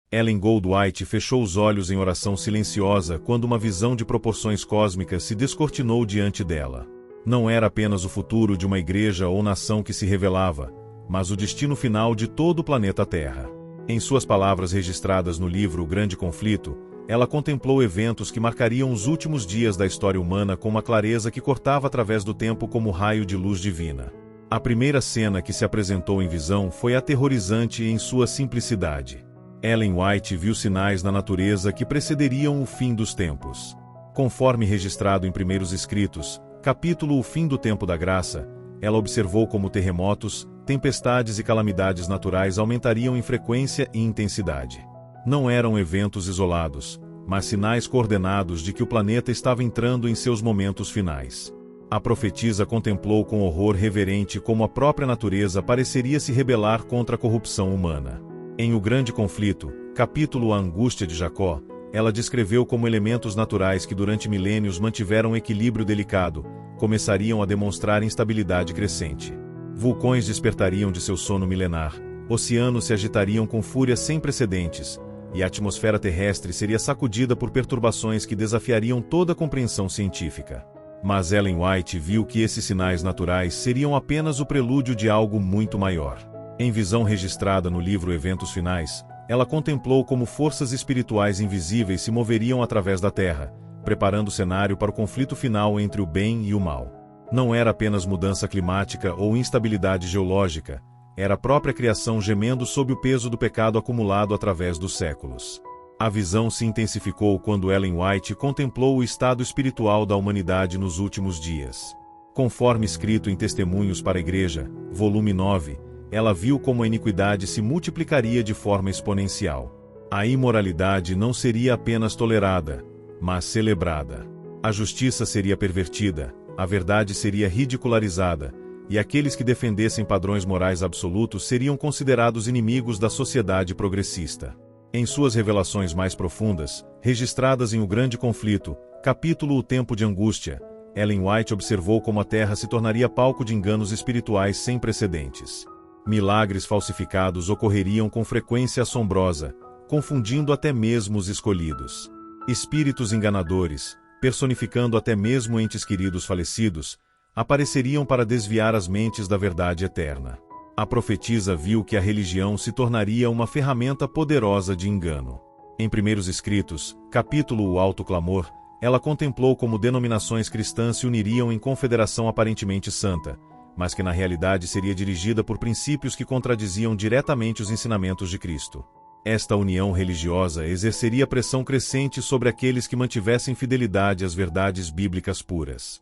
Ellen Goldwhite fechou os olhos em oração silenciosa quando uma visão de proporções cósmicas se descortinou diante dela. Não era apenas o futuro de uma igreja ou nação que se revelava, mas o destino final de todo o planeta Terra. Em suas palavras registradas no livro O Grande Conflito, ela contemplou eventos que marcariam os últimos dias da história humana com uma clareza que cortava através do tempo como raio de luz divina. A primeira cena que se apresentou em visão foi aterrorizante em sua simplicidade. Ellen White viu sinais na natureza que precederiam o fim dos tempos. Conforme registrado em Primeiros Escritos, capítulo O Fim do Tempo da Graça, ela observou como terremotos, tempestades e calamidades naturais aumentariam em frequência e intensidade. Não eram eventos isolados, mas sinais coordenados de que o planeta estava entrando em seus momentos finais. A profetisa contemplou com horror reverente como a própria natureza pareceria se rebelar contra a corrupção humana. Em O Grande Conflito, capítulo A Angústia de Jacó, ela descreveu como elementos naturais que durante milênios mantiveram um equilíbrio delicado, começariam a demonstrar instabilidade crescente. Vulcões despertariam de seu sono milenar, oceanos se agitariam com fúria sem precedentes, e a atmosfera terrestre seria sacudida por perturbações que desafiariam toda a compreensão científica. Mas Ellen White viu que esses sinais naturais seriam apenas o prelúdio de algo muito maior. Em visão registrada no livro Eventos Finais, ela contemplou como forças espirituais invisíveis se moveriam através da Terra, preparando o cenário para o conflito final entre o bem e o mal. Não era apenas mudança climática ou instabilidade geológica, era a própria criação gemendo sob o peso do pecado acumulado através dos séculos. A visão se intensificou quando Ellen White contemplou o estado espiritual da humanidade nos últimos dias. Conforme escrito em Testemunhos para a Igreja, volume 9, ela viu como a iniquidade se multiplicaria de forma exponencial. A imoralidade não seria apenas tolerada, mas celebrada. A justiça seria pervertida, a verdade seria ridicularizada, e aqueles que defendessem padrões morais absolutos seriam considerados inimigos da sociedade progressista. Em suas revelações mais profundas, registradas em O Grande Conflito, capítulo O Tempo de Angústia, Ellen White observou como a Terra se tornaria palco de enganos espirituais sem precedentes. Milagres falsificados ocorreriam com frequência assombrosa, confundindo até mesmo os escolhidos. Espíritos enganadores, personificando até mesmo entes queridos falecidos, apareceriam para desviar as mentes da verdade eterna. A profetisa viu que a religião se tornaria uma ferramenta poderosa de engano. Em Primeiros Escritos, capítulo O Alto Clamor, ela contemplou como denominações cristãs se uniriam em confederação aparentemente santa, mas que na realidade seria dirigida por princípios que contradiziam diretamente os ensinamentos de Cristo. Esta união religiosa exerceria pressão crescente sobre aqueles que mantivessem fidelidade às verdades bíblicas puras.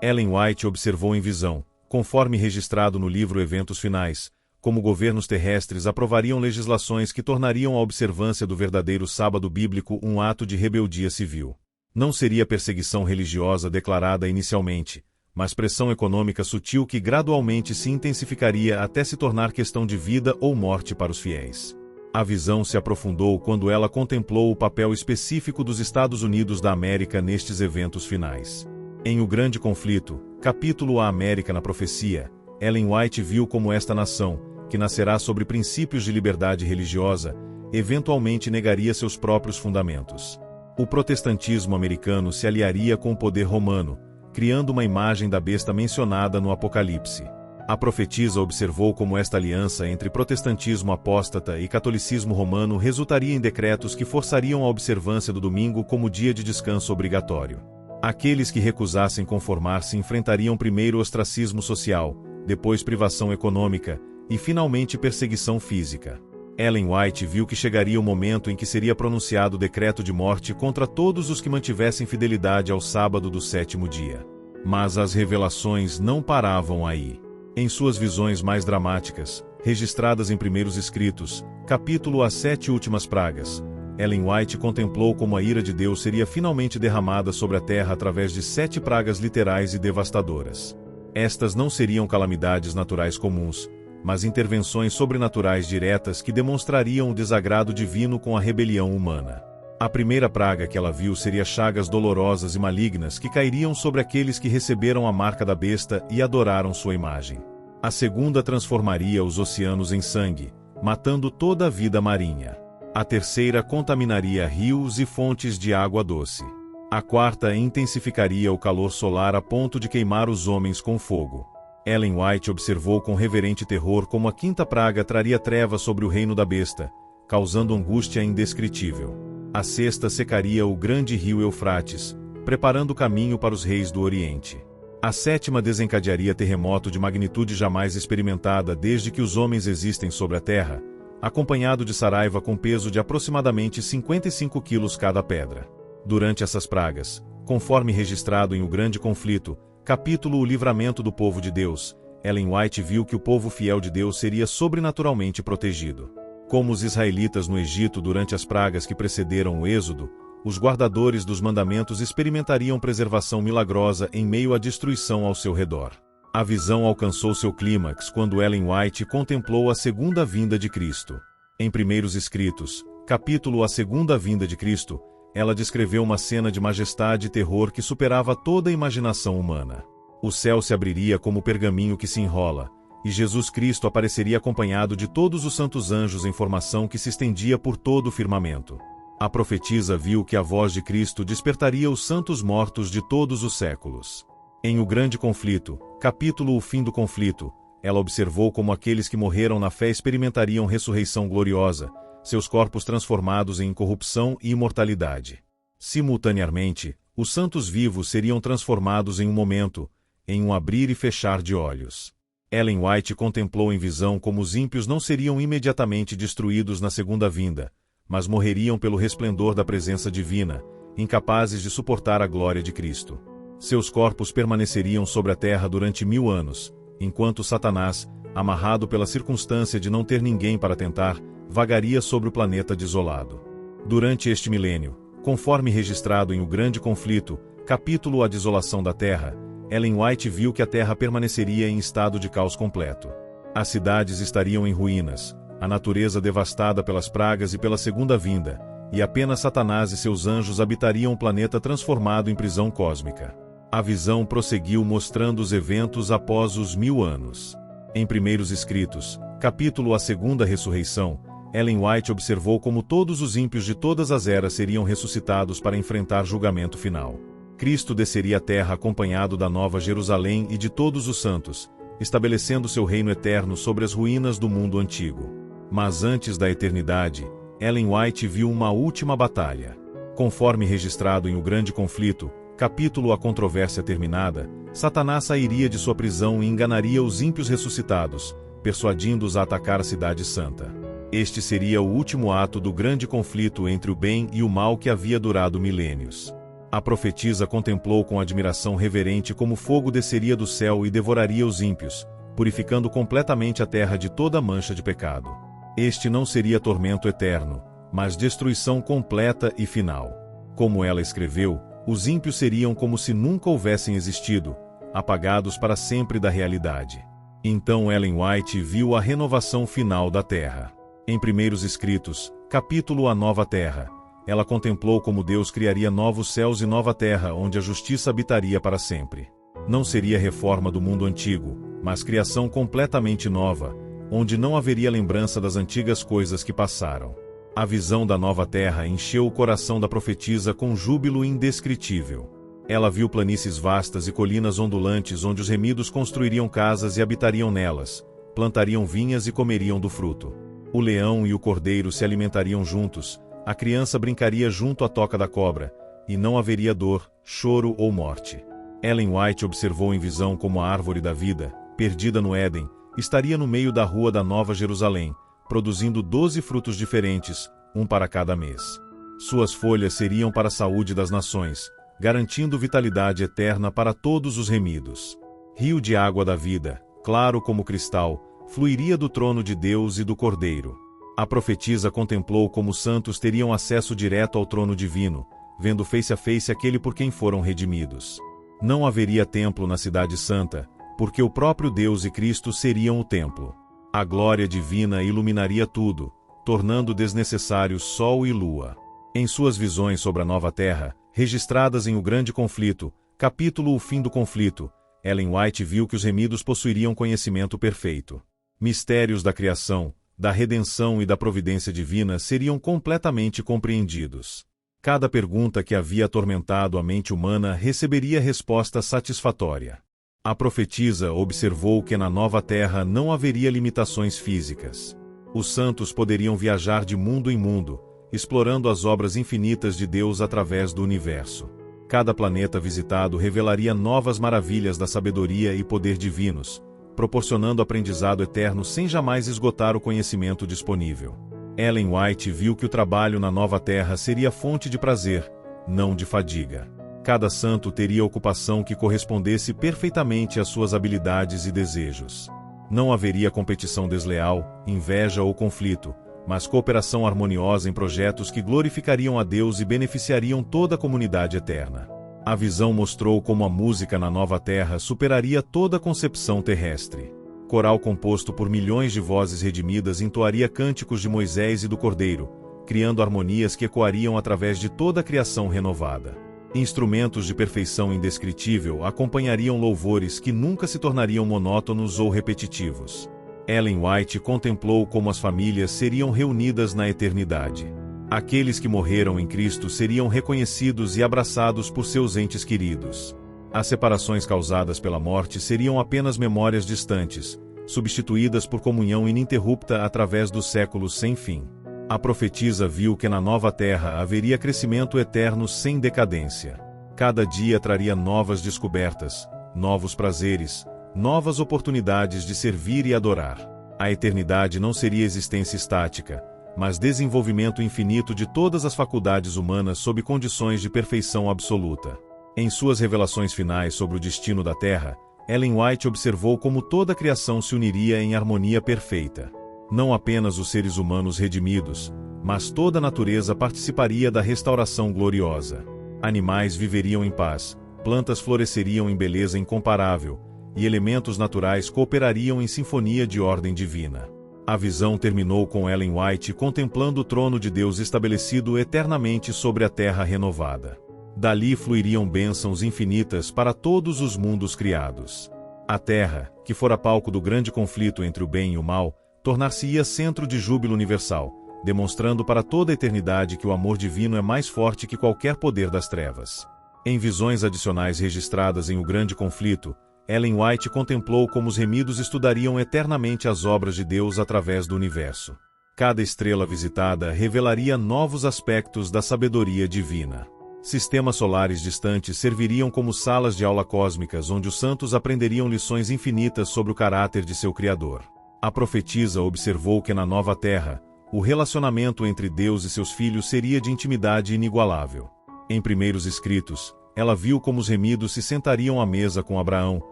Ellen White observou em visão, conforme registrado no livro Eventos Finais, como governos terrestres aprovariam legislações que tornariam a observância do verdadeiro sábado bíblico um ato de rebeldia civil. Não seria perseguição religiosa declarada inicialmente, mas pressão econômica sutil que gradualmente se intensificaria até se tornar questão de vida ou morte para os fiéis. A visão se aprofundou quando ela contemplou o papel específico dos Estados Unidos da América nestes eventos finais. Em O Grande Conflito, capítulo A América na Profecia, Ellen White viu como esta nação, que nascerá sobre princípios de liberdade religiosa, eventualmente negaria seus próprios fundamentos. O protestantismo americano se aliaria com o poder romano, criando uma imagem da besta mencionada no Apocalipse. A profetisa observou como esta aliança entre protestantismo apóstata e catolicismo romano resultaria em decretos que forçariam a observância do domingo como dia de descanso obrigatório. Aqueles que recusassem conformar-se enfrentariam primeiro ostracismo social, depois privação econômica e finalmente perseguição física. Ellen White viu que chegaria o momento em que seria pronunciado o decreto de morte contra todos os que mantivessem fidelidade ao sábado do sétimo dia. Mas as revelações não paravam aí. Em suas visões mais dramáticas, registradas em Primeiros Escritos, capítulo As 7 Últimas Pragas, Ellen White contemplou como a ira de Deus seria finalmente derramada sobre a terra através de 7 pragas literais e devastadoras. Estas não seriam calamidades naturais comuns, mas intervenções sobrenaturais diretas que demonstrariam o desagrado divino com a rebelião humana. A primeira praga que ela viu seria chagas dolorosas e malignas que cairiam sobre aqueles que receberam a marca da besta e adoraram sua imagem. A segunda transformaria os oceanos em sangue, matando toda a vida marinha. A terceira contaminaria rios e fontes de água doce. A quarta intensificaria o calor solar a ponto de queimar os homens com fogo. Ellen White observou com reverente terror como a quinta praga traria trevas sobre o reino da besta, causando angústia indescritível. A sexta secaria o grande rio Eufrates, preparando o caminho para os reis do Oriente. A sétima desencadearia terremoto de magnitude jamais experimentada desde que os homens existem sobre a Terra, acompanhado de saraiva com peso de aproximadamente 55 quilos cada pedra. Durante essas pragas, conforme registrado em O Grande Conflito, capítulo O Livramento do Povo de Deus, Ellen White viu que o povo fiel de Deus seria sobrenaturalmente protegido. Como os israelitas no Egito durante as pragas que precederam o Êxodo, os guardadores dos mandamentos experimentariam preservação milagrosa em meio à destruição ao seu redor. A visão alcançou seu clímax quando Ellen White contemplou a segunda vinda de Cristo. Em Primeiros Escritos, capítulo A Segunda Vinda de Cristo, ela descreveu uma cena de majestade e terror que superava toda a imaginação humana. O céu se abriria como pergaminho que se enrola, e Jesus Cristo apareceria acompanhado de todos os santos anjos em formação que se estendia por todo o firmamento. A profetisa viu que a voz de Cristo despertaria os santos mortos de todos os séculos. Em O Grande Conflito, capítulo O Fim do Conflito, ela observou como aqueles que morreram na fé experimentariam ressurreição gloriosa, seus corpos transformados em incorrupção e imortalidade. Simultaneamente, os santos vivos seriam transformados em um momento, em um abrir e fechar de olhos. Ellen White contemplou em visão como os ímpios não seriam imediatamente destruídos na segunda vinda, mas morreriam pelo resplendor da presença divina, incapazes de suportar a glória de Cristo. Seus corpos permaneceriam sobre a terra durante 1000 anos, enquanto Satanás, amarrado pela circunstância de não ter ninguém para tentar, vagaria sobre o planeta desolado. Durante este milênio, conforme registrado em O Grande Conflito, capítulo A Desolação da Terra, Ellen White viu que a Terra permaneceria em estado de caos completo. As cidades estariam em ruínas, a natureza devastada pelas pragas e pela segunda vinda, e apenas Satanás e seus anjos habitariam o planeta transformado em prisão cósmica. A visão prosseguiu mostrando os eventos após os 1000 anos. Em Primeiros Escritos, capítulo A Segunda Ressurreição, Ellen White observou como todos os ímpios de todas as eras seriam ressuscitados para enfrentar julgamento final. Cristo desceria à terra acompanhado da Nova Jerusalém e de todos os santos, estabelecendo seu reino eterno sobre as ruínas do mundo antigo. Mas antes da eternidade, Ellen White viu uma última batalha. Conforme registrado em O Grande Conflito, capítulo A Controvérsia Terminada, Satanás sairia de sua prisão e enganaria os ímpios ressuscitados, persuadindo-os a atacar a cidade santa. Este seria o último ato do grande conflito entre o bem e o mal que havia durado milênios. A profetisa contemplou com admiração reverente como fogo desceria do céu e devoraria os ímpios, purificando completamente a terra de toda mancha de pecado. Este não seria tormento eterno, mas destruição completa e final. Como ela escreveu, os ímpios seriam como se nunca houvessem existido, apagados para sempre da realidade. Então Ellen White viu a renovação final da terra. Em Primeiros Escritos, capítulo A Nova Terra, ela contemplou como Deus criaria novos céus e nova terra onde a justiça habitaria para sempre. Não seria reforma do mundo antigo, mas criação completamente nova, onde não haveria lembrança das antigas coisas que passaram. A visão da nova terra encheu o coração da profetisa com júbilo indescritível. Ela viu planícies vastas e colinas ondulantes onde os remidos construiriam casas e habitariam nelas, plantariam vinhas e comeriam do fruto. O leão e o cordeiro se alimentariam juntos, a criança brincaria junto à toca da cobra, e não haveria dor, choro ou morte. Ellen White observou em visão como a árvore da vida, perdida no Éden, estaria no meio da rua da Nova Jerusalém, produzindo 12 frutos diferentes, um para cada mês. Suas folhas seriam para a saúde das nações, garantindo vitalidade eterna para todos os remidos. Rio de água da vida, claro como cristal, fluiria do trono de Deus e do Cordeiro. A profetisa contemplou como os santos teriam acesso direto ao trono divino, vendo face a face aquele por quem foram redimidos. Não haveria templo na cidade santa, porque o próprio Deus e Cristo seriam o templo. A glória divina iluminaria tudo, tornando desnecessários sol e lua. Em suas visões sobre a nova terra, registradas em O Grande Conflito, capítulo O Fim do Conflito, Ellen White viu que os remidos possuiriam conhecimento perfeito. Mistérios da criação, da redenção e da providência divina seriam completamente compreendidos. Cada pergunta que havia atormentado a mente humana receberia resposta satisfatória. A profetisa observou que na nova terra não haveria limitações físicas. Os santos poderiam viajar de mundo em mundo, explorando as obras infinitas de Deus através do universo. Cada planeta visitado revelaria novas maravilhas da sabedoria e poder divinos, proporcionando aprendizado eterno sem jamais esgotar o conhecimento disponível. Ellen White viu que o trabalho na nova terra seria fonte de prazer, não de fadiga. Cada santo teria ocupação que correspondesse perfeitamente às suas habilidades e desejos. Não haveria competição desleal, inveja ou conflito, mas cooperação harmoniosa em projetos que glorificariam a Deus e beneficiariam toda a comunidade eterna. A visão mostrou como a música na nova terra superaria toda a concepção terrestre. Coral composto por milhões de vozes redimidas entoaria cânticos de Moisés e do Cordeiro, criando harmonias que ecoariam através de toda a criação renovada. Instrumentos de perfeição indescritível acompanhariam louvores que nunca se tornariam monótonos ou repetitivos. Ellen White contemplou como as famílias seriam reunidas na eternidade. Aqueles que morreram em Cristo seriam reconhecidos e abraçados por seus entes queridos. As separações causadas pela morte seriam apenas memórias distantes, substituídas por comunhão ininterrupta através dos séculos sem fim. A profetisa viu que na nova terra haveria crescimento eterno sem decadência. Cada dia traria novas descobertas, novos prazeres, novas oportunidades de servir e adorar. A eternidade não seria existência estática, mas desenvolvimento infinito de todas as faculdades humanas sob condições de perfeição absoluta. Em suas revelações finais sobre o destino da Terra, Ellen White observou como toda a criação se uniria em harmonia perfeita. Não apenas os seres humanos redimidos, mas toda a natureza participaria da restauração gloriosa. Animais viveriam em paz, plantas floresceriam em beleza incomparável, e elementos naturais cooperariam em sinfonia de ordem divina. A visão terminou com Ellen White contemplando o trono de Deus estabelecido eternamente sobre a terra renovada. Dali fluiriam bênçãos infinitas para todos os mundos criados. A terra, que fora palco do grande conflito entre o bem e o mal, tornar-se-ia centro de júbilo universal, demonstrando para toda a eternidade que o amor divino é mais forte que qualquer poder das trevas. Em visões adicionais registradas em O Grande Conflito, Ellen White contemplou como os remidos estudariam eternamente as obras de Deus através do universo. Cada estrela visitada revelaria novos aspectos da sabedoria divina. Sistemas solares distantes serviriam como salas de aula cósmicas onde os santos aprenderiam lições infinitas sobre o caráter de seu Criador. A profetisa observou que na nova terra, o relacionamento entre Deus e seus filhos seria de intimidade inigualável. Em primeiros escritos, ela viu como os remidos se sentariam à mesa com Abraão,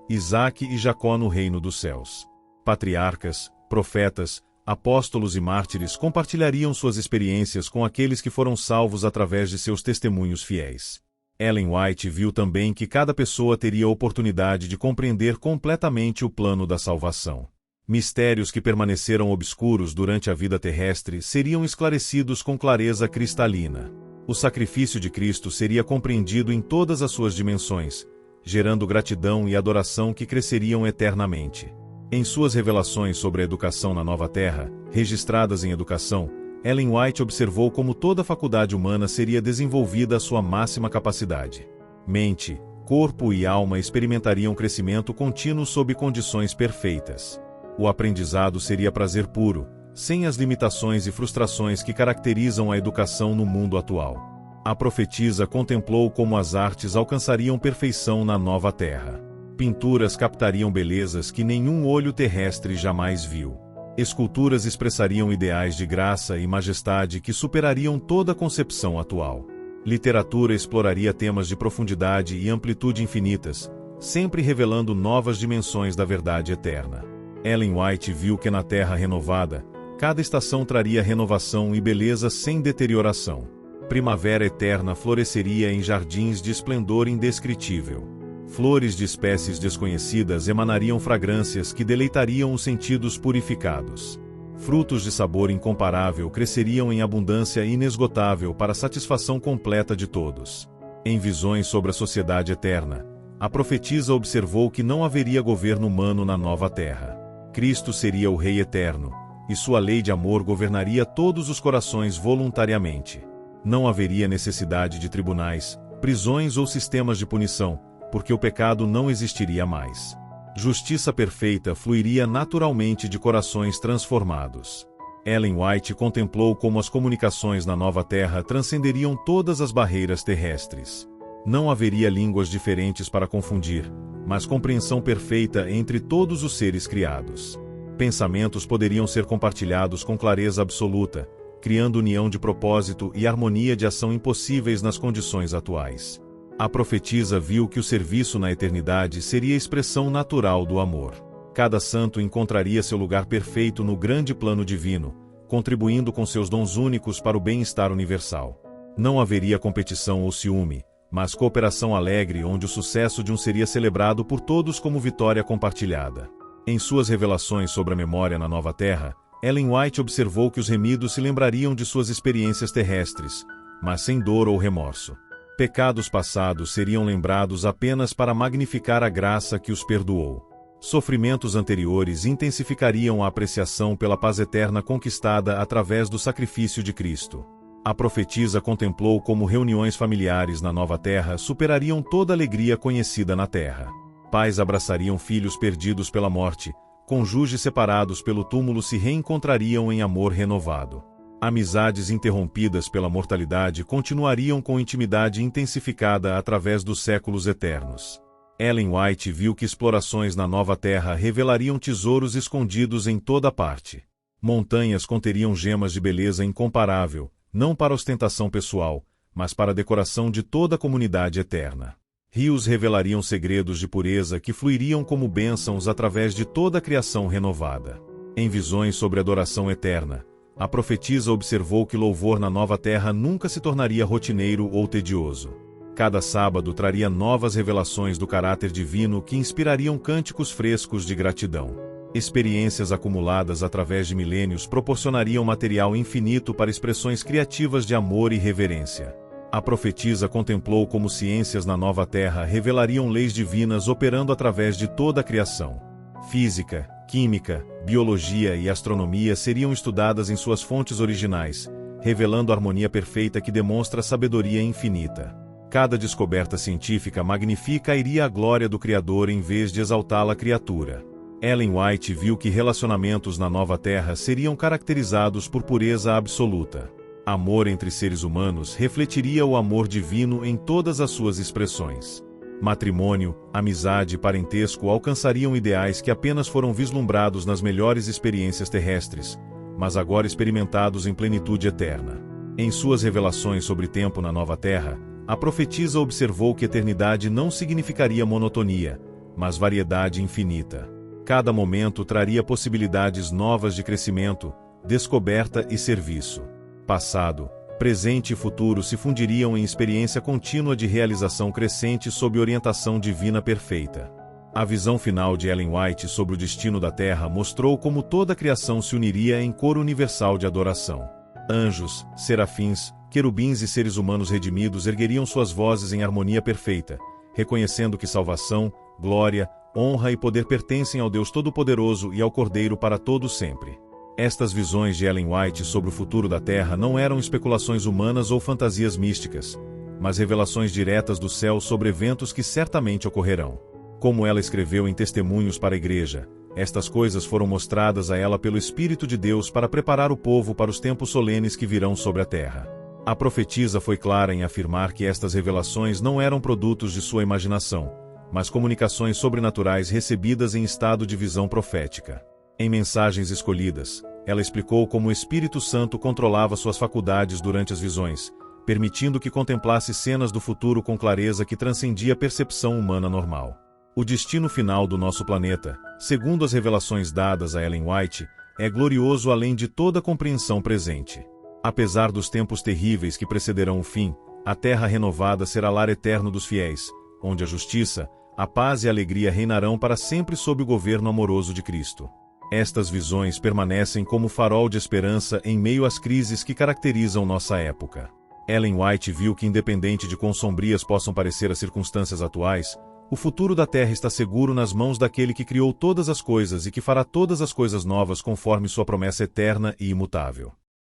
Isaque e Jacó no reino dos céus. Patriarcas, profetas, apóstolos e mártires compartilhariam suas experiências com aqueles que foram salvos através de seus testemunhos fiéis. Ellen White viu também que cada pessoa teria a oportunidade de compreender completamente o plano da salvação. Mistérios que permaneceram obscuros durante a vida terrestre seriam esclarecidos com clareza cristalina. O sacrifício de Cristo seria compreendido em todas as suas dimensões, gerando gratidão e adoração que cresceriam eternamente. Em suas revelações sobre a educação na Nova Terra, registradas em Educação, Ellen White observou como toda a faculdade humana seria desenvolvida à sua máxima capacidade. Mente, corpo e alma experimentariam crescimento contínuo sob condições perfeitas. O aprendizado seria prazer puro, sem as limitações e frustrações que caracterizam a educação no mundo atual. A profetisa contemplou como as artes alcançariam perfeição na Nova Terra. Pinturas captariam belezas que nenhum olho terrestre jamais viu. Esculturas expressariam ideais de graça e majestade que superariam toda a concepção atual. Literatura exploraria temas de profundidade e amplitude infinitas, sempre revelando novas dimensões da verdade eterna. Ellen White viu que na Terra renovada, cada estação traria renovação e beleza sem deterioração. Primavera eterna floresceria em jardins de esplendor indescritível. Flores de espécies desconhecidas emanariam fragrâncias que deleitariam os sentidos purificados. Frutos de sabor incomparável cresceriam em abundância inesgotável para a satisfação completa de todos. Em visões sobre a sociedade eterna, a profetisa observou que não haveria governo humano na nova terra. Cristo seria o Rei eterno, e sua lei de amor governaria todos os corações voluntariamente. Não haveria necessidade de tribunais, prisões ou sistemas de punição, porque o pecado não existiria mais. Justiça perfeita fluiria naturalmente de corações transformados. Ellen White contemplou como as comunicações na nova terra transcenderiam todas as barreiras terrestres. Não haveria línguas diferentes para confundir, mas compreensão perfeita entre todos os seres criados. Pensamentos poderiam ser compartilhados com clareza absoluta, criando união de propósito e harmonia de ação impossíveis nas condições atuais. A profetisa viu que o serviço na eternidade seria a expressão natural do amor. Cada santo encontraria seu lugar perfeito no grande plano divino, contribuindo com seus dons únicos para o bem-estar universal. Não haveria competição ou ciúme, mas cooperação alegre onde o sucesso de um seria celebrado por todos como vitória compartilhada. Em suas revelações sobre a memória na Nova Terra, Ellen White observou que os remidos se lembrariam de suas experiências terrestres, mas sem dor ou remorso. Pecados passados seriam lembrados apenas para magnificar a graça que os perdoou. Sofrimentos anteriores intensificariam a apreciação pela paz eterna conquistada através do sacrifício de Cristo. A profetisa contemplou como reuniões familiares na Nova Terra superariam toda a alegria conhecida na Terra. Pais abraçariam filhos perdidos pela morte, cônjuges separados pelo túmulo se reencontrariam em amor renovado. Amizades interrompidas pela mortalidade continuariam com intimidade intensificada através dos séculos eternos. Ellen White viu que explorações na Nova Terra revelariam tesouros escondidos em toda parte. Montanhas conteriam gemas de beleza incomparável, não para ostentação pessoal, mas para a decoração de toda a comunidade eterna. Rios revelariam segredos de pureza que fluiriam como bênçãos através de toda a criação renovada. Em visões sobre adoração eterna, a profetisa observou que louvor na Nova Terra nunca se tornaria rotineiro ou tedioso. Cada sábado traria novas revelações do caráter divino que inspirariam cânticos frescos de gratidão. Experiências acumuladas através de milênios proporcionariam material infinito para expressões criativas de amor e reverência. A profetisa contemplou como ciências na Nova Terra revelariam leis divinas operando através de toda a criação. Física, química, biologia e astronomia seriam estudadas em suas fontes originais, revelando a harmonia perfeita que demonstra sabedoria infinita. Cada descoberta científica magnificaria a glória do Criador em vez de exaltá-la criatura. Ellen White viu que relacionamentos na Nova Terra seriam caracterizados por pureza absoluta. Amor entre seres humanos refletiria o amor divino em todas as suas expressões. Matrimônio, amizade e parentesco alcançariam ideais que apenas foram vislumbrados nas melhores experiências terrestres, mas agora experimentados em plenitude eterna. Em suas revelações sobre tempo na Nova Terra, a profetisa observou que eternidade não significaria monotonia, mas variedade infinita. Cada momento traria possibilidades novas de crescimento, descoberta e serviço. Passado, presente e futuro se fundiriam em experiência contínua de realização crescente sob orientação divina perfeita. A visão final de Ellen White sobre o destino da Terra mostrou como toda a criação se uniria em coro universal de adoração. Anjos, serafins, querubins e seres humanos redimidos ergueriam suas vozes em harmonia perfeita, reconhecendo que salvação, glória, honra e poder pertencem ao Deus Todo-Poderoso e ao Cordeiro para todo sempre. Estas visões de Ellen White sobre o futuro da Terra não eram especulações humanas ou fantasias místicas, mas revelações diretas do céu sobre eventos que certamente ocorrerão. Como ela escreveu em Testemunhos para a Igreja, estas coisas foram mostradas a ela pelo Espírito de Deus para preparar o povo para os tempos solenes que virão sobre a Terra. A profetisa foi clara em afirmar que estas revelações não eram produtos de sua imaginação, mas comunicações sobrenaturais recebidas em estado de visão profética. Em mensagens escolhidas, ela explicou como o Espírito Santo controlava suas faculdades durante as visões, permitindo que contemplasse cenas do futuro com clareza que transcendia a percepção humana normal. O destino final do nosso planeta, segundo as revelações dadas a Ellen White, é glorioso além de toda a compreensão presente. Apesar dos tempos terríveis que precederão o fim, a Terra renovada será lar eterno dos fiéis, onde a justiça, a paz e a alegria reinarão para sempre sob o governo amoroso de Cristo. Estas visões permanecem como farol de esperança em meio às crises que caracterizam nossa época. Ellen White viu que, independente de quão sombrias possam parecer as circunstâncias atuais, O futuro da Terra está seguro nas mãos daquele que criou todas as coisas e que fará todas as coisas novas conforme sua promessa eterna e imutável.